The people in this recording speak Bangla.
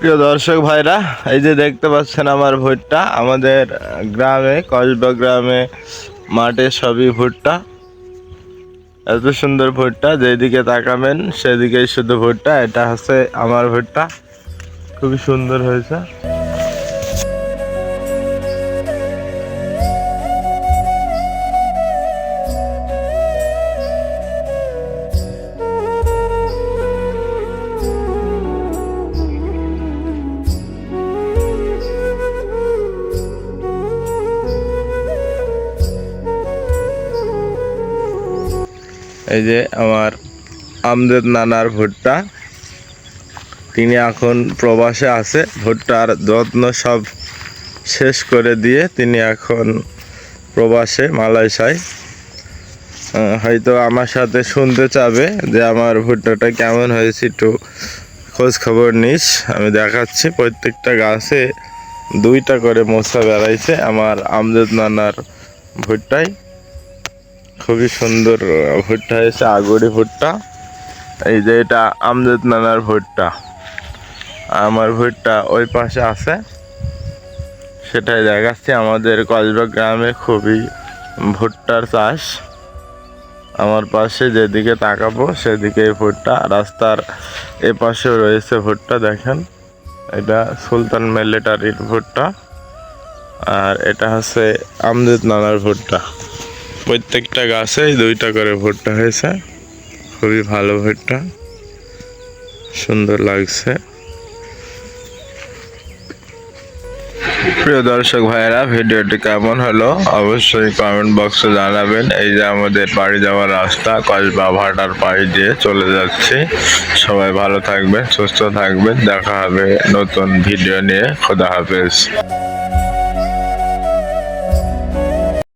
প্রিয় দর্শক ভাইরা, এই যে দেখতে পাচ্ছেন আমার ভুট্টা। আমাদের গ্রামে, কসবা গ্রামে মাঠে সবই ভুট্টা। এত সুন্দর ভুট্টা, যেদিকে তাকাবেন সেদিকেই শুধু ভুট্টা। এটা হচ্ছে আমার ভুট্টা, খুবই সুন্দর হয়েছে। এই যে আমার আমজাদ নানার ভুট্টা, তিনি এখন প্রবাসে আছে। ভুট্টার যত্ন সব শেষ করে দিয়ে তিনি এখন প্রবাসে মালয়েশিয়ায়। হয়তো আমার সাথে শুনতে চাবে যে আমার ভুট্টাটা কেমন হয়েছে, একটু খোঁজ খবর নিস। আমি দেখাচ্ছি, প্রত্যেকটা গাছে 2টা করে মোচা বেড়াইছে আমার আমজাদ নানার ভুট্টায়। খুবই সুন্দর ভুট্টা হয়েছে, আগড়ি ভুট্টা। এই যে এটা আমজাদ নানার ভুট্টা, আমার ভুট্টা ওই পাশে আছে, সেটাই দেখাচ্ছি। আমাদের কসবা গ্রামে খুবই ভুট্টার চাষ। আমার পাশে যেদিকে তাকাবো সেদিকে ভুট্টা, রাস্তার এ পাশেও রয়েছে ভুট্টা। দেখেন, এটা সুলতান মিলিটারির ভুট্টা, আর এটা হচ্ছে আমজাদ নানার ভুট্টা। প্রত্যেকটা গাছেই 2টা করে ভুট্টা হয়েছে, খুবই ভালো ভুট্টা, সুন্দর লাগছে। প্রিয় দর্শক ভাইয়েরা, ভিডিওটি কেমন হলো অবশ্যই কমেন্ট বক্সে জানাবেন। এই যে আমাদের বাড়ি যাওয়ার রাস্তা, কসবা ভাটার পাশ দিয়ে চলে যাচ্ছি। সবাই ভালো থাকবেন, সুস্থ থাকবেন। দেখা হবে নতুন ভিডিও নিয়ে। খোদা হাফেজ।